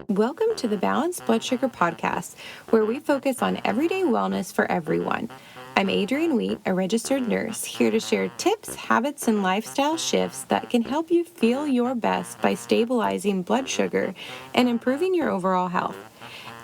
Welcome to the Balanced Blood Sugar Podcast, where we focus on everyday wellness for everyone. I'm Adrienne Wheat, a registered nurse, here to share tips, habits, and lifestyle shifts that can help you feel your best by stabilizing blood sugar and improving your overall health.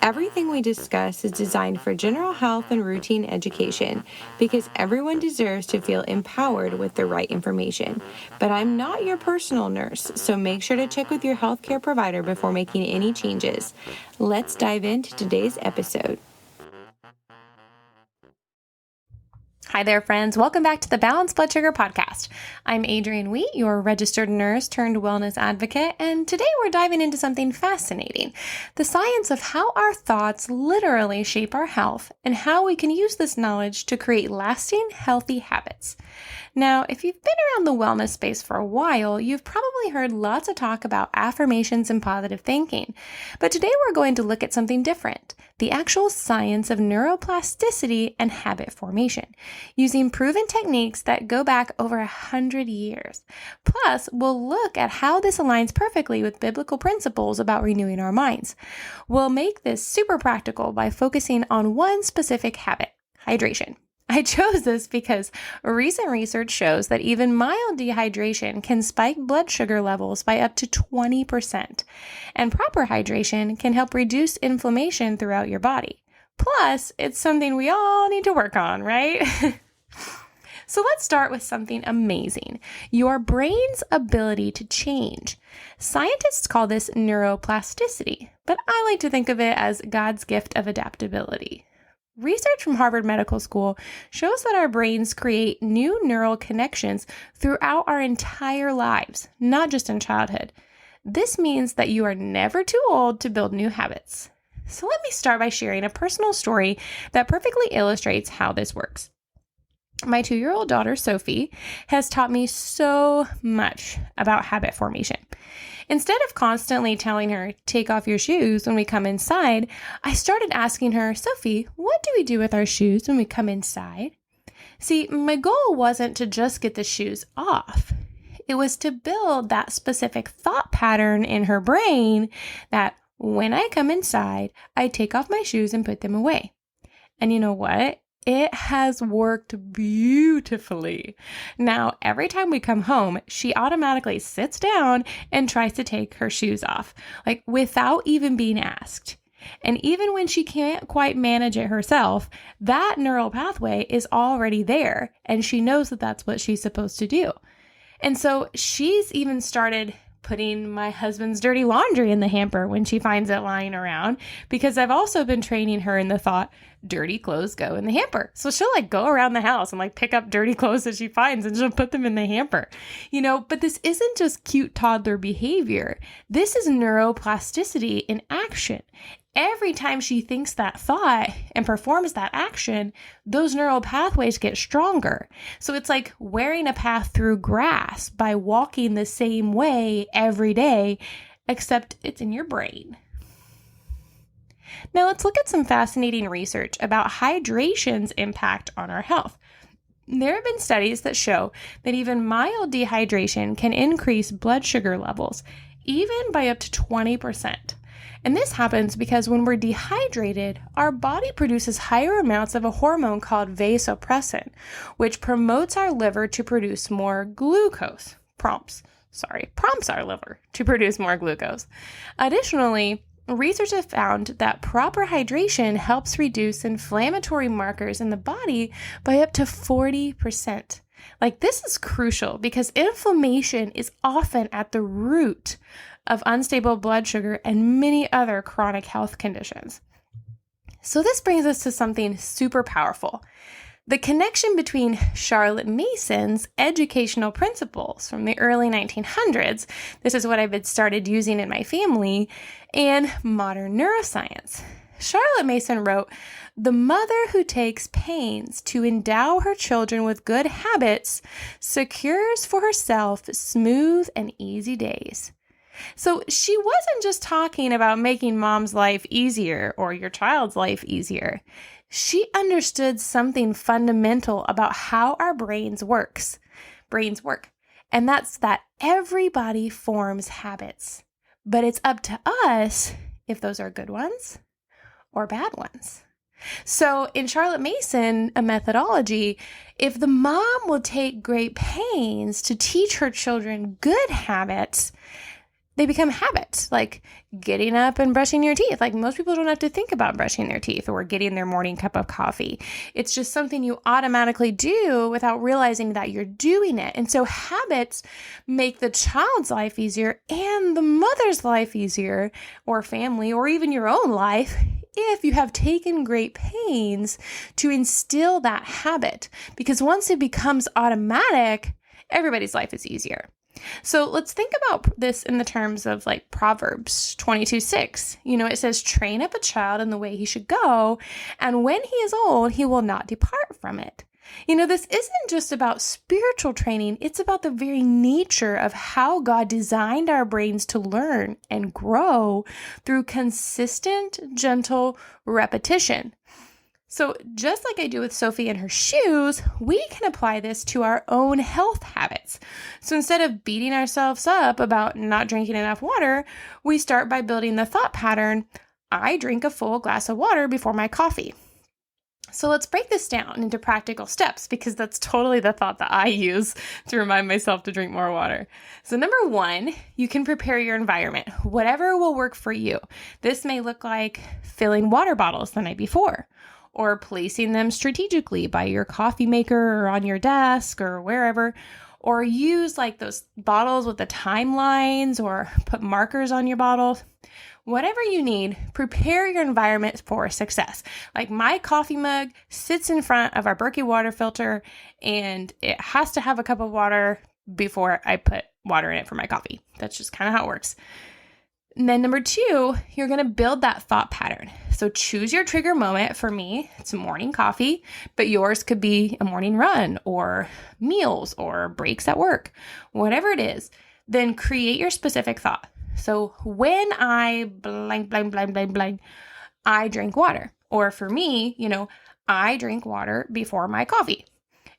Everything we discuss is designed for general health and routine education because everyone deserves to feel empowered with the right information. But I'm not your personal nurse, so make sure to check with your healthcare provider before making any changes. Let's dive into today's episode. Hi there, friends. Welcome back to the Balanced Blood Sugar Podcast. I'm Adrienne Wheat, your registered nurse turned wellness advocate, and today we're diving into something fascinating, the science of how our thoughts literally shape our health and how we can use this knowledge to create lasting, healthy habits. Now, if you've been around the wellness space for a while, you've probably heard lots of talk about affirmations and positive thinking. But today we're going to look at something different, the actual science of neuroplasticity and habit formation, using proven techniques that go back over 100 years. Plus, we'll look at how this aligns perfectly with biblical principles about renewing our minds. We'll make this super practical by focusing on one specific habit, hydration. I chose this because recent research shows that even mild dehydration can spike blood sugar levels by up to 20%, and proper hydration can help reduce inflammation throughout your body. Plus, it's something we all need to work on, right? So let's start with something amazing, your brain's ability to change. Scientists call this neuroplasticity, but I like to think of it as God's gift of adaptability. Research from Harvard Medical School shows that our brains create new neural connections throughout our entire lives, not just in childhood. This means that you are never too old to build new habits. So let me start by sharing a personal story that perfectly illustrates how this works. My 2-year-old daughter, Sophie, has taught me so much about habit formation. Instead of constantly telling her, take off your shoes when we come inside, I started asking her, Sophie, what do we do with our shoes when we come inside? See, my goal wasn't to just get the shoes off. It was to build that specific thought pattern in her brain that when I come inside, I take off my shoes and put them away. And you know what? It has worked beautifully. Now, every time we come home, she automatically sits down and tries to take her shoes off, like without even being asked. And even when she can't quite manage it herself, that neural pathway is already there, and she knows that that's what she's supposed to do. And so she's even started putting my husband's dirty laundry in the hamper when she finds it lying around, because I've also been training her in the thought, dirty clothes go in the hamper. So she'll go around the house and pick up dirty clothes that she finds and she'll put them in the hamper, but this isn't just cute toddler behavior. This is neuroplasticity in action. Every time she thinks that thought and performs that action, those neural pathways get stronger. So it's like wearing a path through grass by walking the same way every day, except it's in your brain. Now let's look at some fascinating research about hydration's impact on our health. There have been studies that show that even mild dehydration can increase blood sugar levels, even by up to 20%. And this happens because when we're dehydrated, our body produces higher amounts of a hormone called vasopressin, which promotes our liver to produce more glucose. Prompts our liver to produce more glucose. Additionally, research have found that proper hydration helps reduce inflammatory markers in the body by up to 40%. This is crucial because inflammation is often at the root of unstable blood sugar and many other chronic health conditions. So this brings us to something super powerful. The connection between Charlotte Mason's educational principles from the early 1900s, this is what I've been started using in my family, and modern neuroscience. Charlotte Mason wrote, "The mother who takes pains to endow her children with good habits secures for herself smooth and easy days." So she wasn't just talking about making mom's life easier or your child's life easier. She understood something fundamental about how our brains work. And that's that everybody forms habits. But it's up to us if those are good ones or bad ones. So in Charlotte Mason, a methodology, if the mom will take great pains to teach her children good habits, they become habits, like getting up and brushing your teeth. Like most people don't have to think about brushing their teeth or getting their morning cup of coffee. It's just something you automatically do without realizing that you're doing it. And so habits make the child's life easier and the mother's life easier, or family, or even your own life, if you have taken great pains to instill that habit. Because once it becomes automatic, everybody's life is easier. So let's think about this in the terms of like Proverbs 22:6. It says, train up a child in the way he should go, and when he is old, he will not depart from it. This isn't just about spiritual training. It's about the very nature of how God designed our brains to learn and grow through consistent, gentle repetition. So just like I do with Sophie and her shoes, we can apply this to our own health habits. So instead of beating ourselves up about not drinking enough water, we start by building the thought pattern, I drink a full glass of water before my coffee. So let's break this down into practical steps, because that's totally the thought that I use to remind myself to drink more water. So number 1, you can prepare your environment, whatever will work for you. This may look like filling water bottles the night before, or placing them strategically by your coffee maker or on your desk or wherever, or use like those bottles with the timelines, or put markers on your bottles. Whatever you need, prepare your environment for success. Like my coffee mug sits in front of our Berkey water filter, and it has to have a cup of water before I put water in it for my coffee. That's just kind of how it works. And then number 2, you're going to build that thought pattern. So choose your trigger moment. For me, it's morning coffee, but yours could be a morning run or meals or breaks at work, whatever it is. Then create your specific thought. So when I blank, blank, blank, blank, blank, I drink water. Or for me, I drink water before my coffee.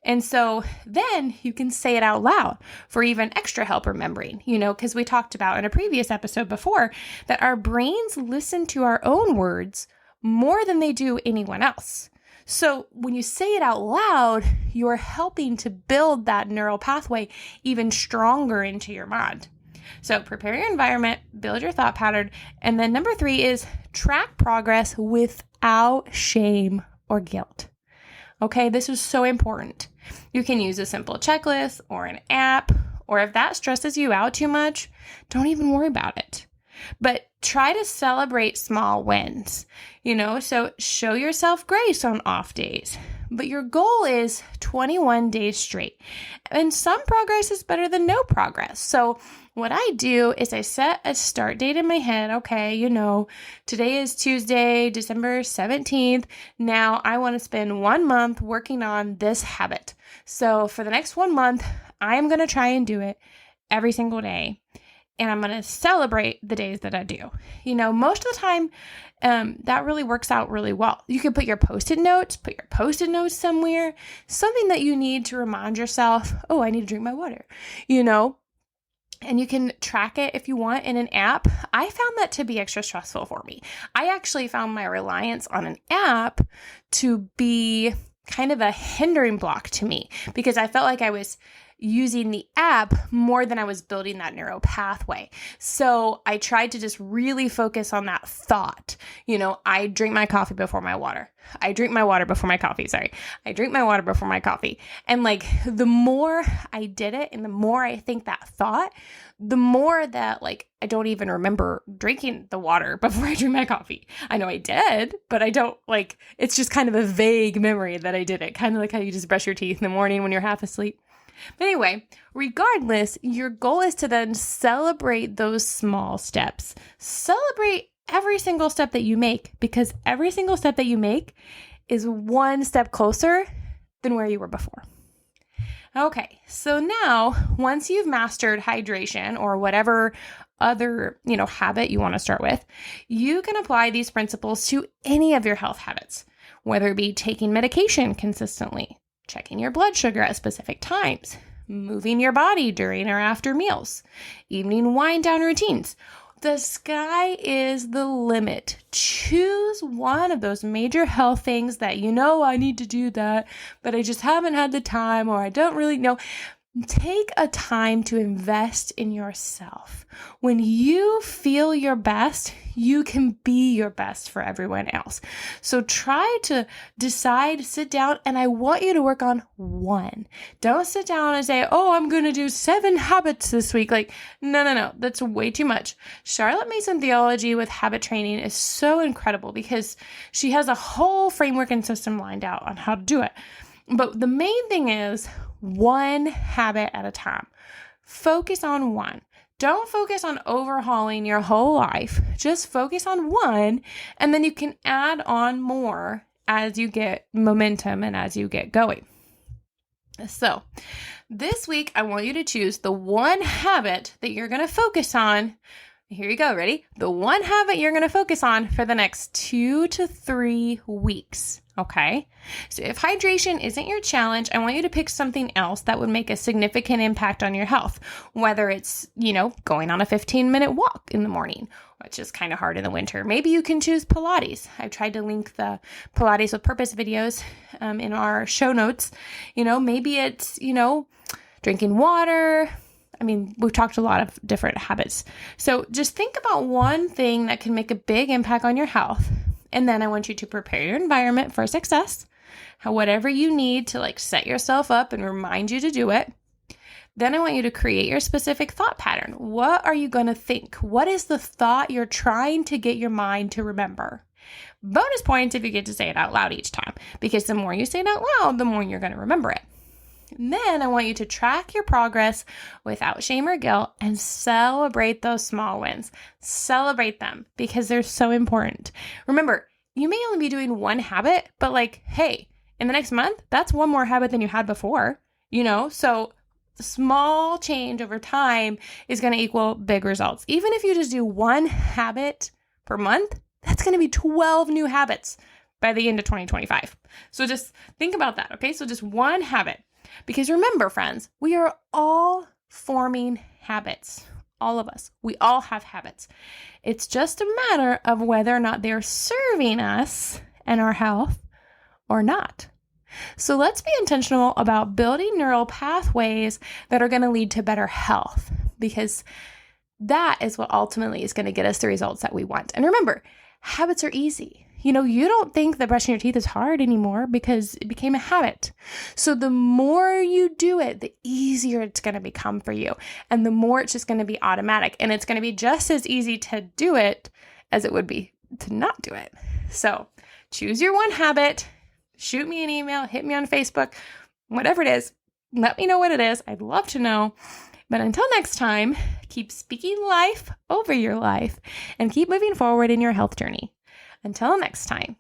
And so then you can say it out loud for even extra help remembering, because we talked about in a previous episode before that our brains listen to our own words more than they do anyone else. So when you say it out loud, you're helping to build that neural pathway even stronger into your mind. So prepare your environment, build your thought pattern, and then number 3 is track progress without shame or guilt. Okay, this is so important. You can use a simple checklist or an app, or if that stresses you out too much, don't even worry about it. But try to celebrate small wins, so show yourself grace on off days. But your goal is 21 days straight. And some progress is better than no progress. So what I do is I set a start date in my head. Okay, today is Tuesday, December 17th. Now I want to spend 1 month working on this habit. So for the next 1 month, I'm going to try and do it every single day. And I'm going to celebrate the days that I do. Most of the time, that really works out really well. You can put your post-it notes somewhere, something that you need to remind yourself, oh, I need to drink my water, and you can track it if you want in an app. I found that to be extra stressful for me. I actually found my reliance on an app to be kind of a hindering block to me, because I felt like I was using the app more than I was building that neural pathway. So I tried to just really focus on that thought. I drink my coffee before my water. I drink my water before my coffee. I drink my water before my coffee. And the more I did it and the more I think that thought, the more that I don't even remember drinking the water before I drink my coffee. I know I did, but I don't it's just kind of a vague memory that I did it. Kind of like how you just brush your teeth in the morning when you're half asleep. But anyway, regardless, your goal is to then celebrate those small steps. Celebrate every single step that you make, because every single step that you make is one step closer than where you were before. Okay, so now once you've mastered hydration or whatever other, habit you want to start with, you can apply these principles to any of your health habits, whether it be taking medication consistently, checking your blood sugar at specific times, moving your body during or after meals, evening wind down routines. The sky is the limit. Choose one of those major health things that I need to do that, but I just haven't had the time, or I don't really know. Take a time to invest in yourself. When you feel your best, you can be your best for everyone else. So try to decide, sit down, and I want you to work on one. Don't sit down and say, oh, I'm going to do 7 habits this week. No. That's way too much. Charlotte Mason theology with habit training is so incredible because she has a whole framework and system lined out on how to do it. But the main thing is one habit at a time. Focus on one. Don't focus on overhauling your whole life. Just focus on one, and then you can add on more as you get momentum and as you get going. So this week, I want you to choose the one habit that you're going to focus on. Here you go. Ready? The one habit you're going to focus on for the next 2 to 3 weeks. Okay. So if hydration isn't your challenge, I want you to pick something else that would make a significant impact on your health. Whether it's, going on a 15-minute walk in the morning, which is kind of hard in the winter. Maybe you can choose Pilates. I've tried to link the Pilates with Purpose videos in our show notes. Maybe it's, drinking water. We've talked a lot of different habits. So just think about one thing that can make a big impact on your health. And then I want you to prepare your environment for success. Whatever you need to set yourself up and remind you to do it. Then I want you to create your specific thought pattern. What are you going to think? What is the thought you're trying to get your mind to remember? Bonus points if you get to say it out loud each time, because the more you say it out loud, the more you're going to remember it. And then I want you to track your progress without shame or guilt and celebrate those small wins. Celebrate them because they're so important. Remember, you may only be doing one habit, but hey, in the next month, that's one more habit than you had before, So small change over time is going to equal big results. Even if you just do one habit per month, that's going to be 12 new habits by the end of 2025. So just think about that, okay? So just one habit. Because remember, friends, we are all forming habits. All of us. We all have habits. It's just a matter of whether or not they're serving us and our health or not. So let's be intentional about building neural pathways that are going to lead to better health, because that is what ultimately is going to get us the results that we want. And remember, habits are easy. You don't think that brushing your teeth is hard anymore because it became a habit. So the more you do it, the easier it's going to become for you. And the more it's just going to be automatic. And it's going to be just as easy to do it as it would be to not do it. So choose your one habit, shoot me an email, hit me on Facebook, whatever it is. Let me know what it is. I'd love to know. But until next time, keep speaking life over your life and keep moving forward in your health journey. Until next time.